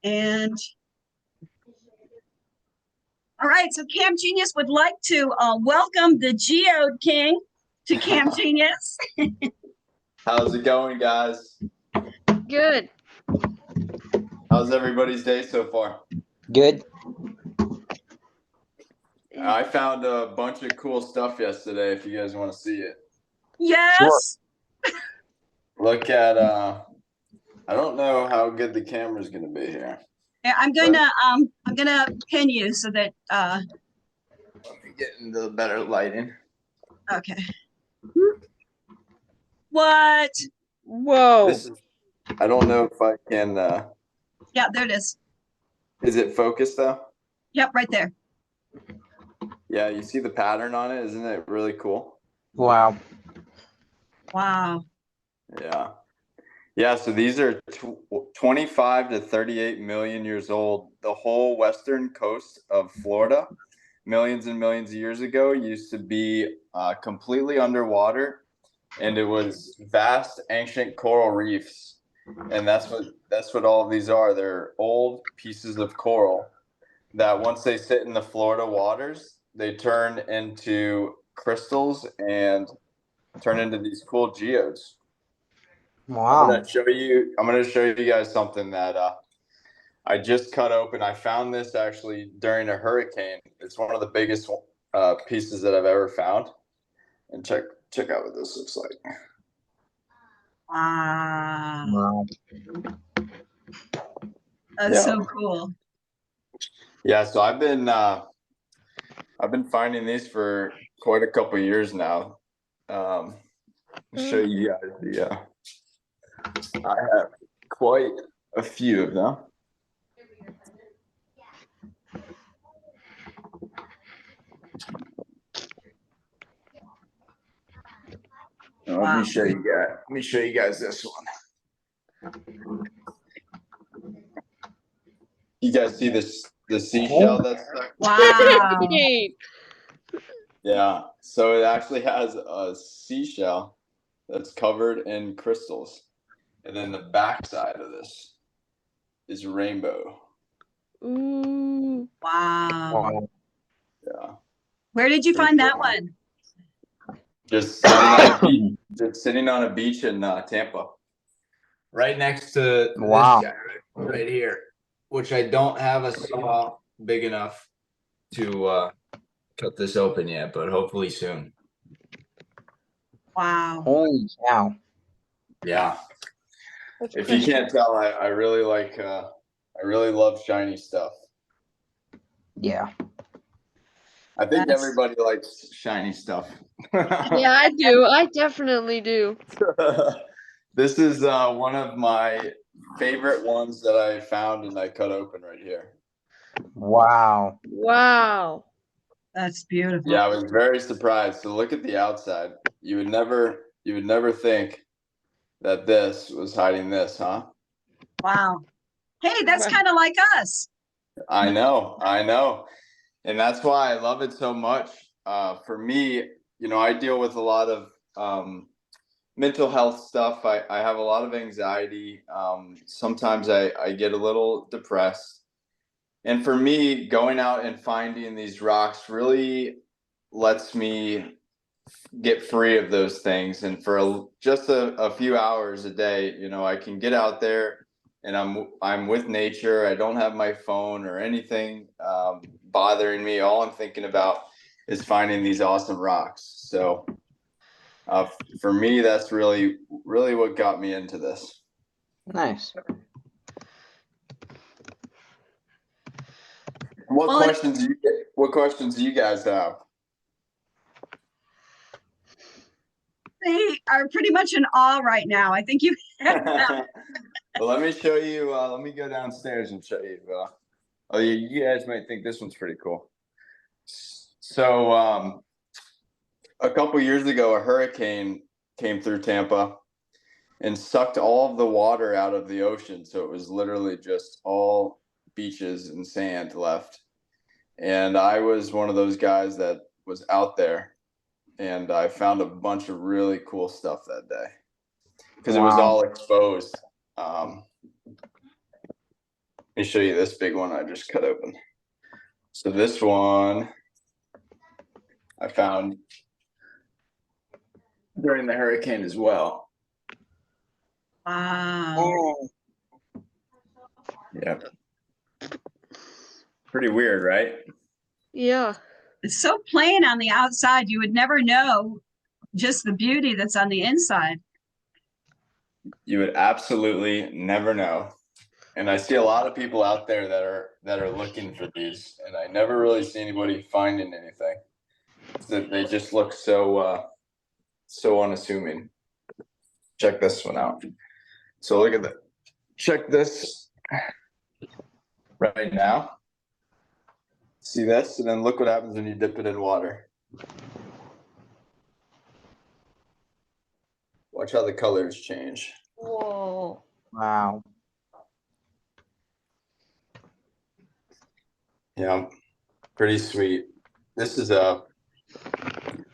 And all right, so Camp Genius would like to welcome the Geode King to Camp Genius. How's it going, guys? Good. How's everybody's day so far? Good. I found a bunch of cool stuff yesterday if you guys want to see it. Yes. Sure. Look at I don't know how good the camera's gonna be here. Yeah, I'm gonna pin you so that Let me get into the better lighting. okay. What? Whoa. This is, I don't know if I can Yeah, there it is. Is it focused though? Yep, right there. Yeah, you see the pattern on it, isn't it really cool? Wow. Wow. Yeah. Yeah, so these are 25 to 38 million years old. The whole western coast of Florida, millions and millions of years ago, used to be completely underwater, and it was vast ancient coral reefs. And that's what all of these are. They're old pieces of coral that once they sit in the Florida waters, they turn into crystals and turn into these cool geodes. Wow. I'm gonna show you guys something that I just cut open. I found this actually during a hurricane. It's one of the biggest pieces that I've ever found. And check out what this looks like. Wow. Wow. That's so cool. Yeah, so I've been finding these for quite a couple of years now. Show you guys the I have quite a few of them. Let me show you guys this one. You guys see the seashell that's stuck? Wow. Yeah. So it actually has a seashell that's covered in crystals. And then the back side of this is rainbow. Ooh. Wow. Wow. Yeah. Where did you find that one? Just sitting on a beach in Tampa. Right next to Wow. this guy right here, which I don't have a saw big enough to cut this open yet, but hopefully soon. Wow. Holy cow. Yeah. That's If you can't tell, I really like I really love shiny stuff. Yeah. I think everybody likes shiny stuff. Yeah, I do. I definitely do. This is one of my favorite ones that I found and I cut open right here. Wow. Wow. That's beautiful. Yeah, I was very surprised. So look at the outside. You would never think that this was hiding this, huh? Wow. Hey, that's kind of like us. I know. And that's why I love it so much. For me, I deal with a lot of mental health stuff. I have a lot of anxiety. Sometimes I get a little depressed. And for me, going out and finding these rocks really lets me get free of those things. And for just a few hours a day, I can get out there and I'm with nature. I don't have my phone or anything bothering me. All I'm thinking about is finding these awesome rocks. So for me, that's really what got me into this. Nice. What questions do you guys have? They are pretty much in awe right now. I think you. Well, let me show you. Let me go downstairs and show you. Oh, you guys might think this one's pretty cool. So, a couple years ago, a hurricane came through Tampa and sucked all of the water out of the ocean. So it was literally just all beaches and sand left. And I was one of those guys that was out there, and I found a bunch of really cool stuff that day because it was all exposed. me show you this big one I just cut open. So this one I found during the hurricane as well. Wow. Oh, Yeah. Pretty weird, right? Yeah. It's so plain on the outside. You would never know just the beauty that's on the inside. You would absolutely never know. And I see a lot of people out there that are looking for these, and I never really see anybody finding anything. So they just look so so unassuming. Check this one out. So look at that. Check this right now. See this? And then look what happens when you dip it in water. Watch how the colors change. Whoa. wow. Yeah, pretty sweet. This is let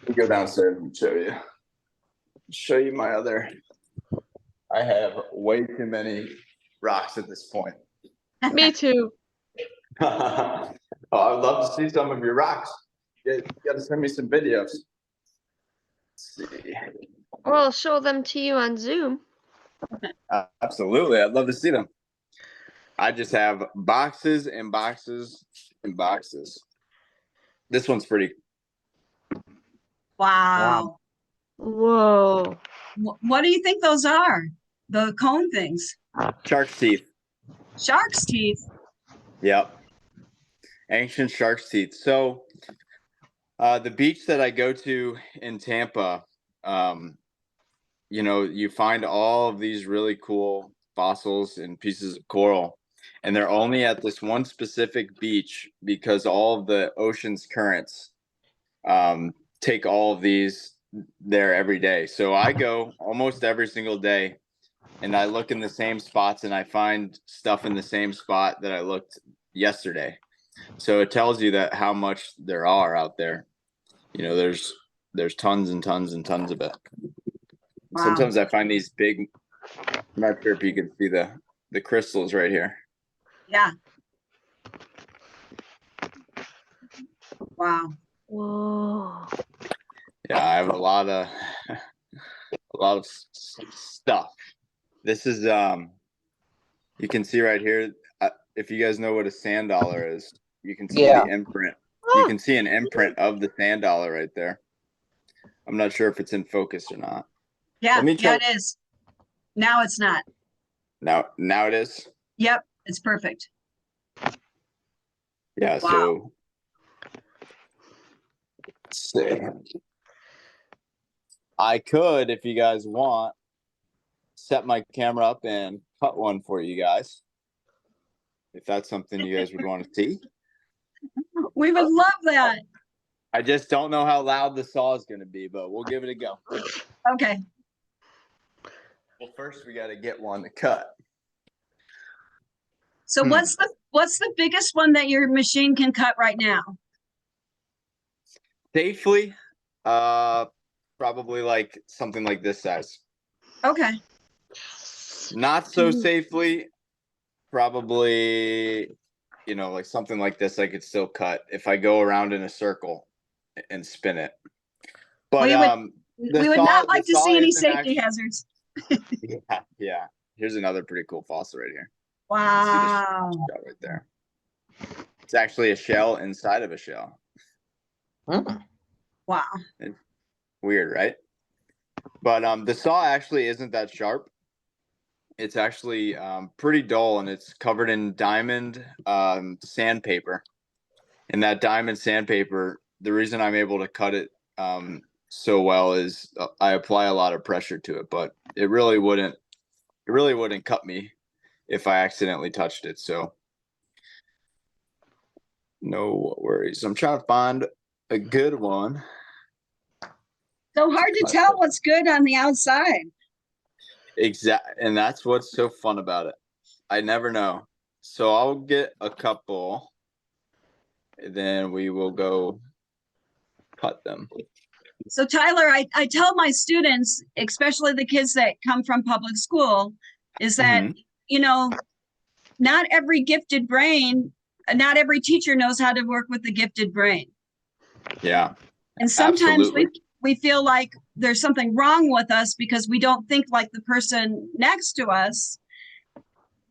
me go downstairs and show you my other. I have way too many rocks at this point. Me too. Oh, I'd love to see some of your rocks. You got to send me some videos. Let's see. Or I'll show them to you on Zoom. Absolutely, I'd love to see them. I just have boxes and boxes and boxes. This one's pretty. Wow. Whoa. What do you think those are? The cone things? Shark's teeth. Shark's teeth. Yep. Ancient shark's teeth. So the beach that I go to in Tampa, you know, you find all of these really cool fossils and pieces of coral, and they're only at this one specific beach because all of the ocean's currents take all of these there every day. So I go almost every single day, and I look in the same spots, and I find stuff in the same spot that I looked yesterday. So it tells you that how much there are out there. You know, there's tons and tons and tons of it. Wow. Sometimes I find these big. I'm not sure if you can see the crystals right here. Yeah. Wow. Whoa. Yeah, I have a lot of stuff. This is you can see right here. If you guys know what a sand dollar is, you can see Yeah. the imprint. You can see an imprint of the sand dollar right there. I'm not sure if it's in focus or not. Yeah, Let me yeah, tell- it is. Now it's not. Now it is. Yep, it's perfect. Yeah. Wow. So let's see. I could, if you guys want, set my camera up and cut one for you guys. If that's something you guys would want to see. We would love that. I just don't know how loud the saw is going to be, but we'll give it a go. Okay. Well, first we got to get one to cut. So what's the biggest one that your machine can cut right now? Safely, probably like something like this size. Okay. Not so safely, probably, you know, like something like this I could still cut if I go around in a circle and spin it. But We would not like to see any isn't safety actually- hazards. Yeah. Here's another pretty cool fossil right here. Wow. Shell right there. It's actually a shell inside of a shell. Mm. Wow. Weird, right? But the saw actually isn't that sharp. It's actually pretty dull, and it's covered in diamond sandpaper. And that diamond sandpaper, the reason I'm able to cut it so well is I apply a lot of pressure to it, but it really wouldn't cut me if I accidentally touched it. So no worries. I'm trying to find a good one. So hard to tell what's good on the outside. And that's what's so fun about it. I never know. So I'll get a couple, and then we will go cut them. So Tyler, I tell my students, especially the kids that come from public school, is that, you know, not every gifted brain, not every teacher knows how to work with the gifted brain. Yeah, And sometimes absolutely. we feel like there's something wrong with us because we don't think like the person next to us.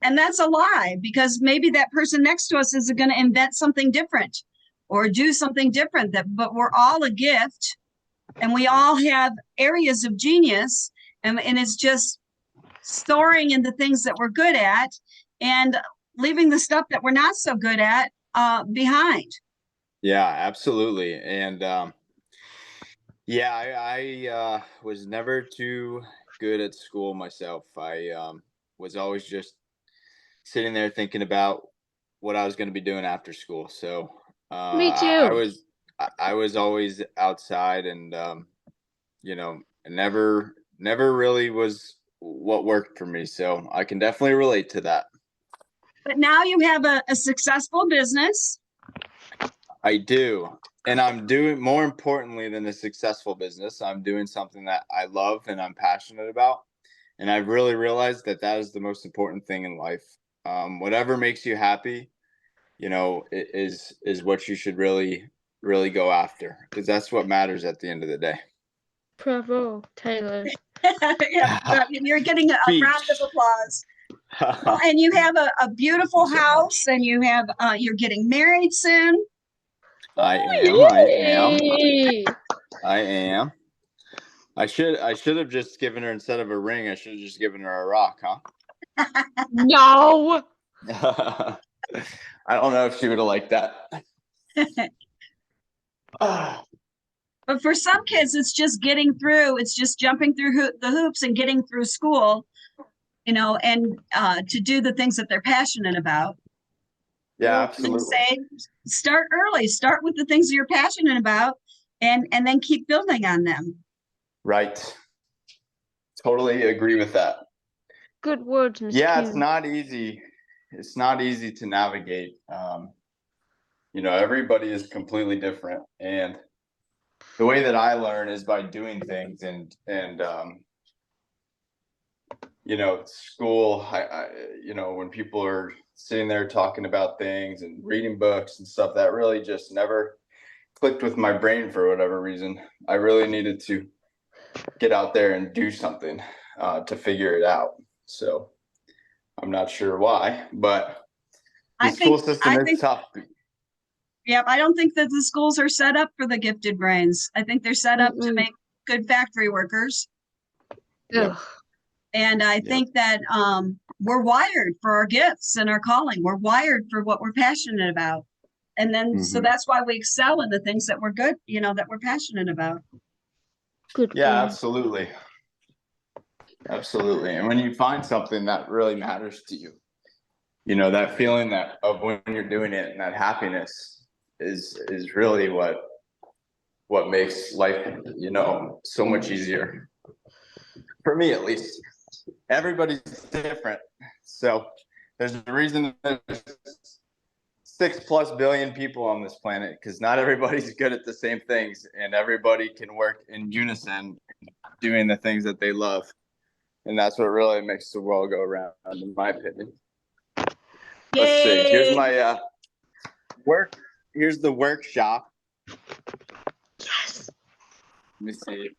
And that's a lie, because maybe that person next to us is going to invent something different or do something different. But we're all a gift, and we all have areas of genius, and it's just soaring in the things that we're good at and leaving the stuff that we're not so good at behind. Yeah, absolutely. And yeah, I was never too good at school myself. I was always just sitting there thinking about what I was going to be doing after school. So Me too. I was always outside, and you know, never really was what worked for me. So I can definitely relate to that. But now you have a successful business. I do. And I'm doing, more importantly than a successful business, I'm doing something that I love and I'm passionate about. And I've really realized that that is the most important thing in life. Whatever makes you happy, you know, is what you should really go after, because that's what matters at the end of the day. Bravo, Taylor. Yeah, you're getting a round of applause. Well, and you have a beautiful house, and you have you're getting married soon. I Yay! am. I should have just given her, instead of a ring, I should have just given her a rock, huh? No. I don't know if she would have liked that. But for some kids, it's just getting through. It's just jumping through the hoops and getting through school, you know, and to do the things that they're passionate about. Yeah, I absolutely. say start early. Start with the things that you're passionate about, and then keep building on them. Right. Totally agree with that. Good words, Miss Yeah, Q. it's not easy. It's not easy to navigate. You know, everybody is completely different, and the way that I learn is by doing things, and you know, school. You know, when people are sitting there talking about things and reading books and stuff, that really just never clicked with my brain for whatever reason. I really needed to get out there and do something to figure it out. So I'm not sure why, but the school system is tough. Yeah, I don't think that the schools are set up for the gifted brains. I think they're set up to make good factory workers. Yep. And I think that we're wired for our gifts and our calling. We're wired for what we're passionate about. And then, so that's why we excel in the things that we're good, you know, that we're passionate about. Good. Yeah, absolutely. Absolutely. And when you find something that really matters to you, you know, that feeling that of when you're doing it, and that happiness is really what makes life, you know, so much easier. For me, at least. Everybody's different. So there's a reason there's 6+ billion people on this planet, because not everybody's good at the same things, and everybody can work in unison doing the things that they love. And that's what really makes the world go around, in my opinion. Let's see. Here's my work. Here's the workshop. Yes. Let me see.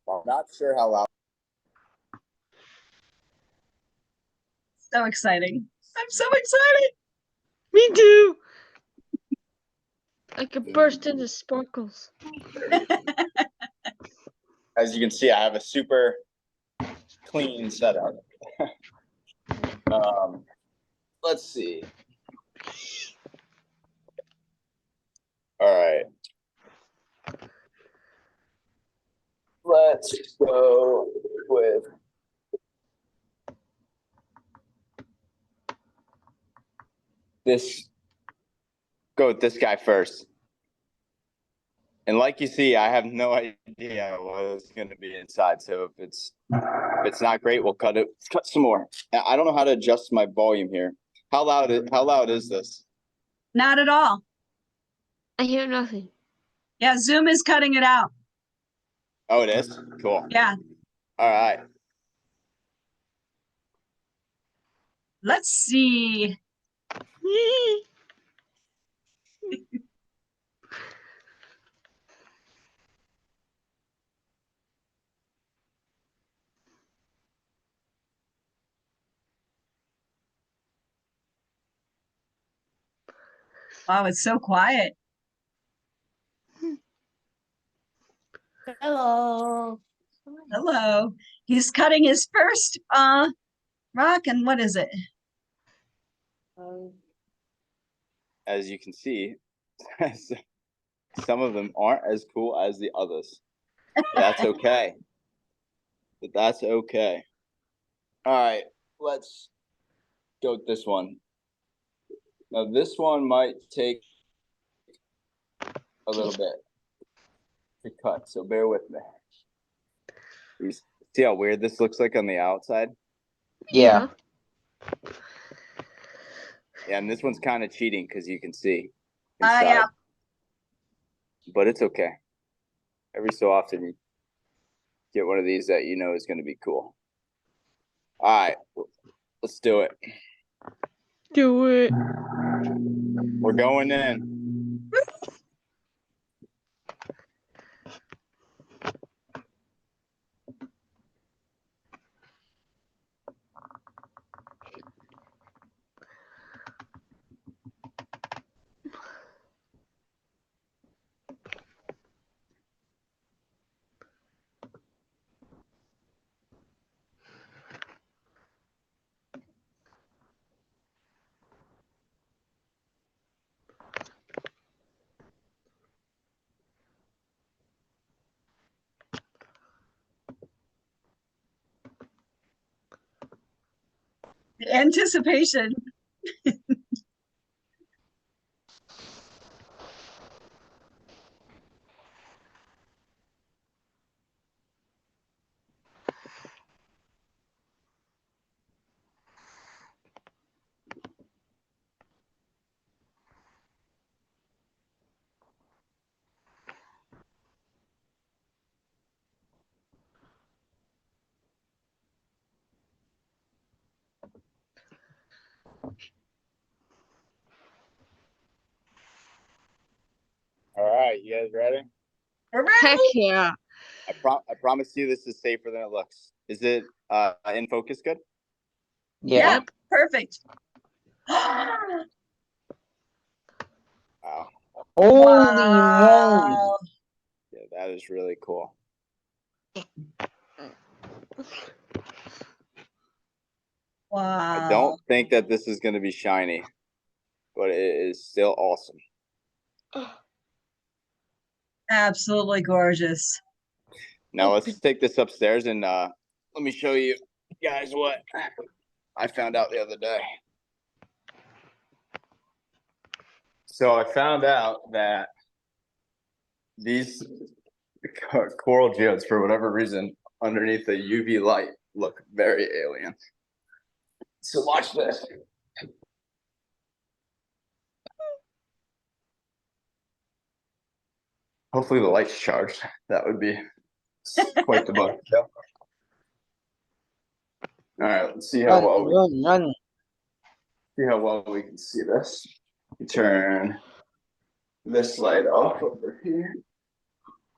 I'm not sure how loud. So exciting. I'm so excited. Me too. I could burst into sparkles. As you can see, I have a super clean setup. Let's see. All right. Let's go with this. Go with this guy first. And like you see, I have no idea what is going to be inside. So if it's not great, we'll cut some more. I don't know how to adjust my volume here. How loud is this? Not at all. I hear nothing. Yeah, Zoom is cutting it out. Oh, it is? Cool. Yeah. All right. Let's see. Wow, it's so quiet. Hello. Hello. He's cutting his first rock, and what is it? As you can see, some of them aren't as cool as the others. That's okay. But that's okay. All right, let's go with this one. Now, this one might take a little bit to cut, so bear with me. You see how weird this looks like on the outside? Yeah. Yeah, and this one's kind of cheating because you can see Yeah. inside. But it's okay. Every so often you get one of these that you know is going to be cool. All right, let's do it. Do it. We're going in. The anticipation. All right, you guys ready? We're Heck ready. yeah. I promise you this is safer than it looks. Is it in focus good? Yeah. Yep, perfect. Wow. Holy moly. Wow. Yeah, that is really cool. Wow. I don't think that this is going to be shiny, but it is still awesome. Absolutely gorgeous. Now let's take this upstairs and let me show you guys what I found out the other day. So I found out that these coral geodes, for whatever reason, underneath the UV light, look very alien. So watch this. Hopefully the light's charged. That would be quite the bug. All right, let's see how well Run. we can see this. We turn this light off over here.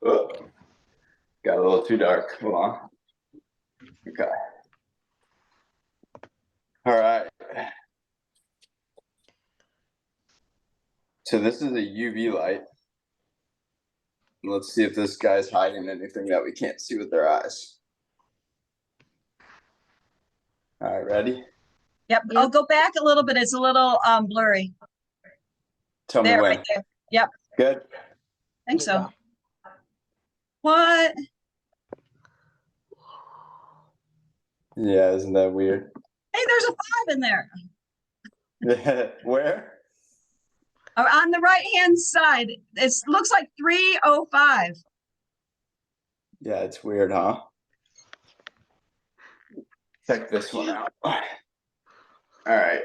Oh, got a little too dark. Hold on. Okay. All right. So this is a UV light. Let's see if this guy's hiding anything that we can't see with our eyes. All right, ready? Yep. I'll go back a little bit. It's a little blurry. Tell me There, when. right there. Yep. Good. I think so. What? Yeah, isn't that weird? Hey, there's a 5 in there. Where? On the right-hand side. It looks like 305. Yeah, it's weird, huh? Check this one out. All right.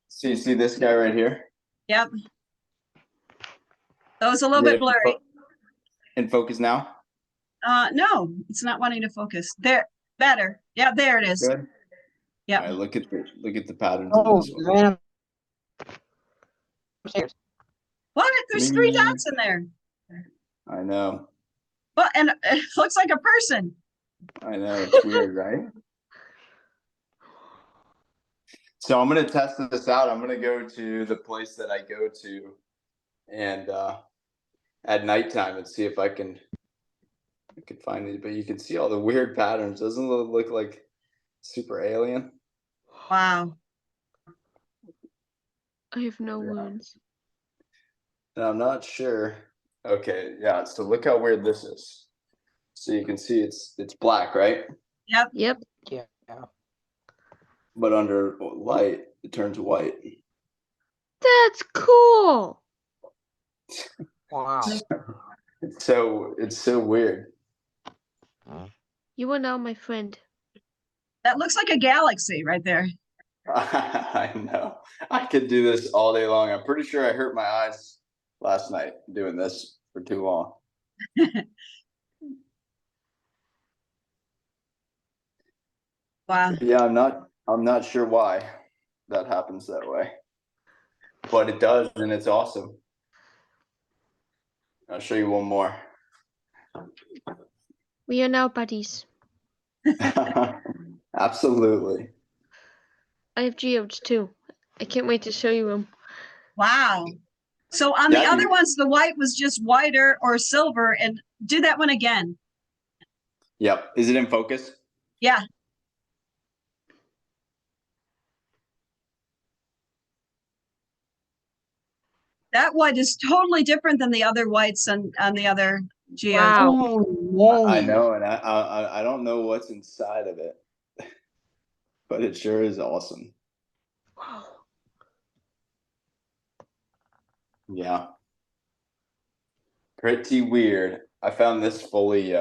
So you see this guy right here? Yep. So it's a little Is bit it blurry. in focus now? No, it's not wanting to focus. There, better. Yeah, there it is. Good. Yep. All right, look at the patterns in Oh, this one. ran upstairs. What? There's 3 Me. dots in there. I know. Well, and it looks like a person. I know. It's weird, right? So I'm gonna test this out. I'm gonna go to the place that I go to and at nighttime and see if I can find it. But you can see all the weird patterns. Doesn't it look like super alien? Wow. I have no Yeah. words. And I'm not sure. Okay, yeah. So look how weird this is. So you can see it's black, right? Yep. Yep. Yeah. But under light, it turns white. That's cool. Wow. It's so weird. You are now my friend. That looks like a galaxy right there. I know. I could do this all day long. I'm pretty sure I hurt my eyes last night doing this for too long. Wow. Yeah, I'm not sure why that happens that way. But it does, and it's awesome. I'll show you one more. We are now buddies. Absolutely. I have geodes too. I can't wait to show you them. Wow. So on the Yeah, other ones, the white was just whiter or silver. And do that one again. Yep. Is it in focus? Yeah. That white is totally different than the other whites on the other geodes. Wow. Oh, I know, and I don't know what's inside of it, but it sure is awesome. Wow. Yeah. Pretty weird. I found this fully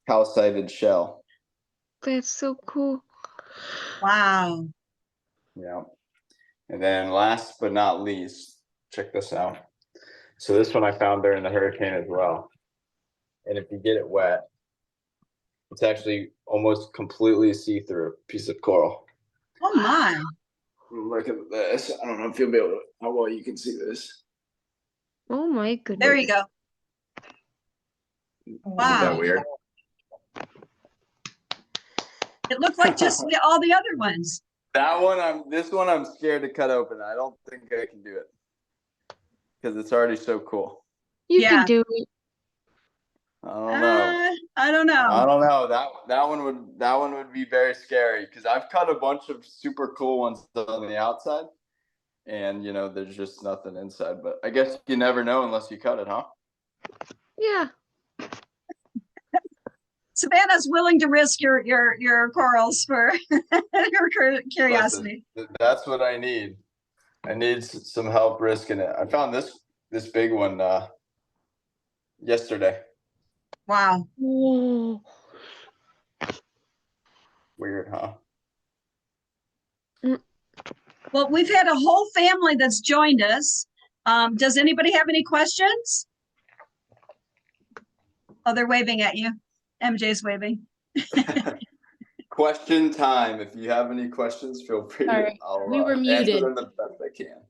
calcited shell. That's so cool. Wow. Yeah. And then last but not least, check this out. So this one I found during the hurricane as well. And if you get it wet, it's actually almost completely see-through piece of coral. Oh my. Look at this. I don't know if you'll be able to, how well you can see this. Oh my goodness. There you go. Isn't Wow. that weird? It looked like just all the other ones. This one I'm scared to cut open. I don't think I can do it because it's already so cool. You Yeah. can do it. I don't know. I don't know. I don't know. That one would be very scary because I've cut a bunch of super cool ones on the outside, and there's just nothing inside. But I guess you never know unless you cut it, huh? Yeah. Savannah's willing to risk your corals for your curiosity. Listen, that's what I need. I need some help risking it. I found this big one yesterday. Wow. Whoa. Weird, huh? Well, we've had a whole family that's joined us. Does anybody have any questions? Oh, they're waving at you. MJ's waving. Question time. If you have any questions, feel free to. Sorry, I'll we were answer muted. them the best I can.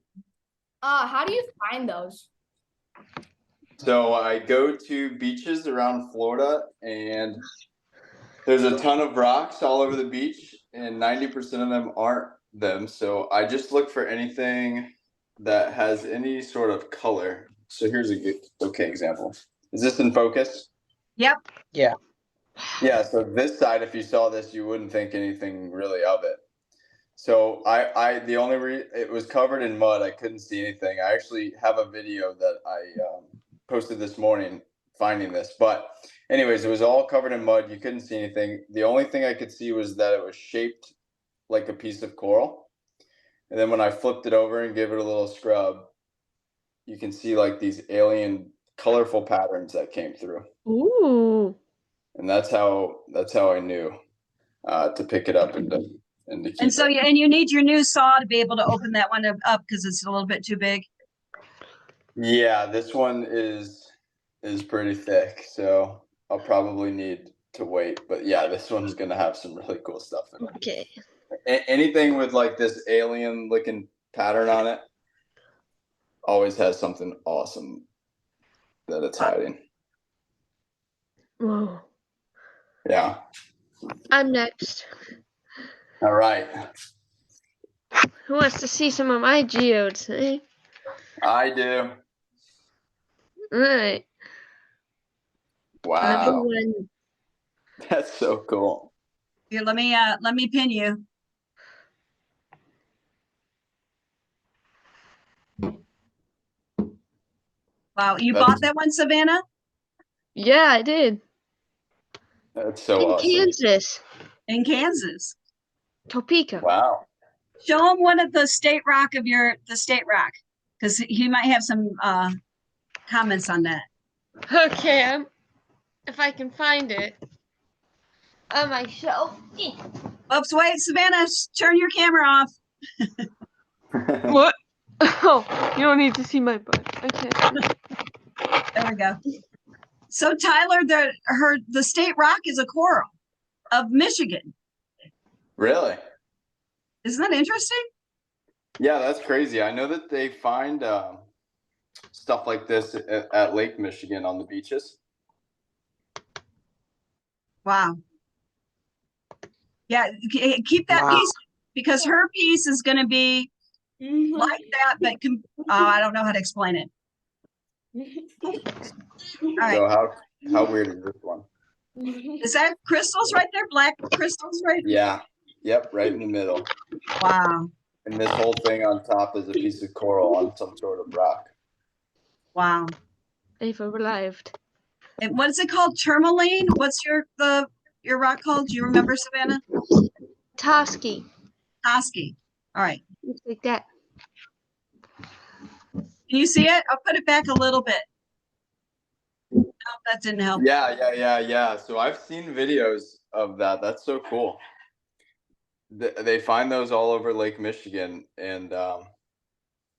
How do you find those? So I go to beaches around Florida, and there's a ton of rocks all over the beach, and 90% of them aren't them. So I just look for anything that has any sort of color. So here's a good, example. Is this in focus? Yep. yeah. Yeah, so this side, if you saw this, you wouldn't think anything really of it. So the only it was covered in mud. I couldn't see anything. I actually have a video that I posted this morning finding this. But anyways, it was all covered in mud. You couldn't see anything. The only thing I could see was that it was shaped like a piece of coral. And then when I flipped it over and gave it a little scrub, you can see like these alien colorful patterns that came through. Ooh. And that's how I knew to pick it up and to keep And so it. you need your new saw to be able to open that one up because it's a little bit too big. Yeah, this one is pretty thick, so I'll probably need to wait. But yeah, this one's gonna have some really cool stuff in it. Okay. Anything with like this alien looking pattern on it always has something awesome that it's hiding. Whoa. Yeah. I'm next. All right. Who wants to see some of my geodes, eh? I do. Alright. Number Wow. one. That's so cool. Here, let me pin you. Wow, you That's- bought that one, Savannah? Yeah, I did. That's so In awesome. Kansas. In Kansas. Topeka. Wow. Show him one of the state rock because he might have some comments on that. Okay, if I can find it on my shelf. Oops, wait, Savannah, turn your camera off. What? Oh, you don't need to see my butt. Okay. There we go. So Tyler, the state rock is a coral of Michigan. Really? Isn't that interesting? Yeah, that's crazy. I know that they find stuff like this at Lake Michigan on the beaches. Wow. Yeah, keep that Wow. piece because her piece is going to be like that, but I don't know how to explain it. All right. So how weird is this one? Is that crystals right there? Black crystals, right? Yeah. Yep, right in the middle. Wow. And this whole thing on top is a piece of coral on some sort of rock. Wow. I've arrived. And what is it called? Tourmaline? What's your rock called? Do you remember, Savannah? Toski. Kosloske. All right. Looks like that. Can you see it? I'll put it back a little bit. Oh, that didn't help. Yeah. So I've seen videos of that. That's so cool. They find those all over Lake Michigan, and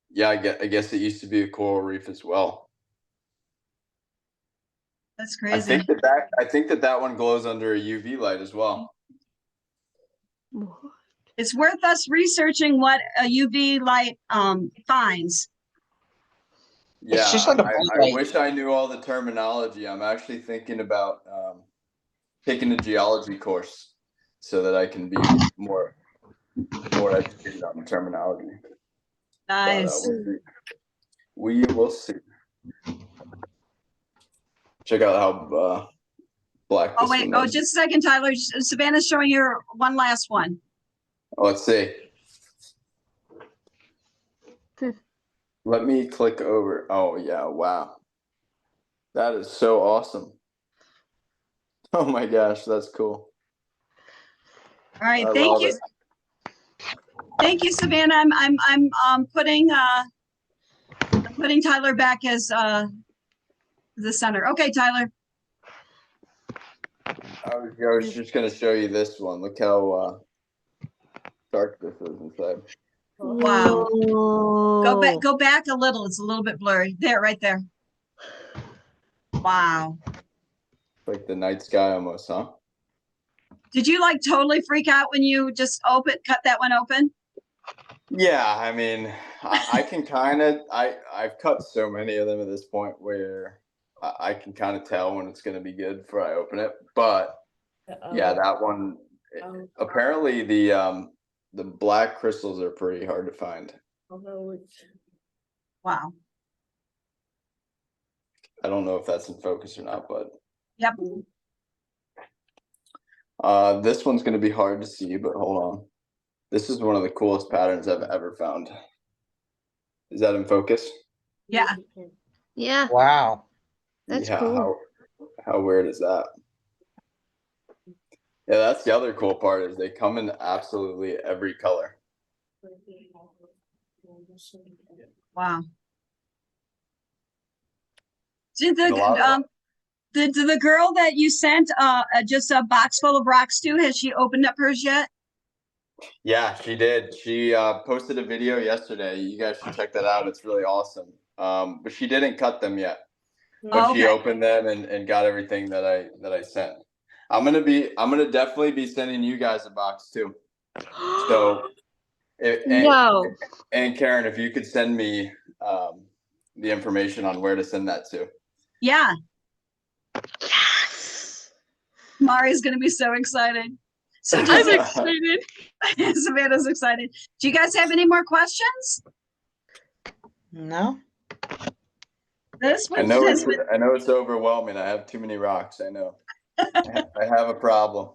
yeah, I guess it used to be a coral reef as well. That's I crazy. think that one glows under a UV light as well. It's worth us researching what a UV light finds. Yeah, It's just like a I light. wish I knew all the terminology. I'm actually thinking about taking a geology course so that I can be more educated on the terminology. Nice. But, we will see. Check out how black. Oh this wait, one is. just a second, Tyler. Savannah's showing you one last one. Oh, let's see. Let me click over. Oh yeah, wow. That is so awesome. Oh my gosh, that's cool. All right, I thank love you. it. Thank you, Savannah. I'm putting Tyler back as the center. Okay, Tyler. I was just gonna show you this one. Look how dark this is inside. Wow. Whoa. Go back a little. It's a little bit blurry. There, right there. Wow. Like the night sky almost, huh? Did you like totally freak out when you just cut that one open? Yeah, I mean, I can kind of, I've cut so many of them at this point where I can kind of tell when it's going to be good before I open it. But yeah, that one, apparently the black crystals are pretty hard to find. Wow. I don't know if that's in focus or not, but Yep. this one's going to be hard to see, but hold on. This is one of the coolest patterns I've ever found. Is that in focus? Yeah. Yeah, Wow. that's Yeah, cool. how weird is that? Yeah, that's the other cool part is they come in absolutely every color. Wow. Did And a lot of the girl that you sent just a box full of rocks to, has she opened up hers yet? Yeah, she did. She posted a video yesterday. You guys should check that out. It's really awesome. But she didn't cut them yet. But Oh, she okay. opened them and got everything that I sent. I'm gonna definitely be sending you guys a box too. So, No. and Karen, if you could send me the information on where to send that to. Yeah, Yes. Mari's gonna be so excited. So I'm does excited. Savannah's excited. Do you guys have any more questions? No? This I one know has been it's overwhelming. I have too many rocks. I know. I have a problem.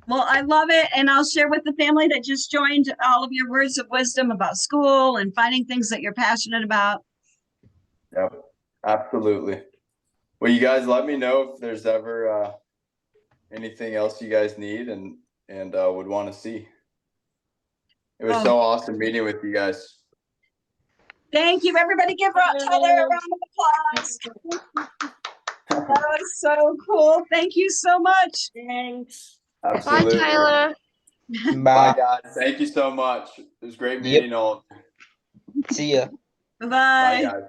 well, I love it, and I'll share with the family that just joined all of your words of wisdom about school and finding things that you're passionate about. Yep, absolutely. Well, you guys let me know if there's ever anything else you guys need and would want to see. It was Oh. so awesome meeting with you guys. Thank you, everybody. Give Tyler a round of applause. That was so cool. Thank you so much. Thanks. Absolutely. Bye, Tyler. Bye, Bye. guys. Thank you so much. It was great Yep. meeting all. See ya. Bye-bye. Bye, guys.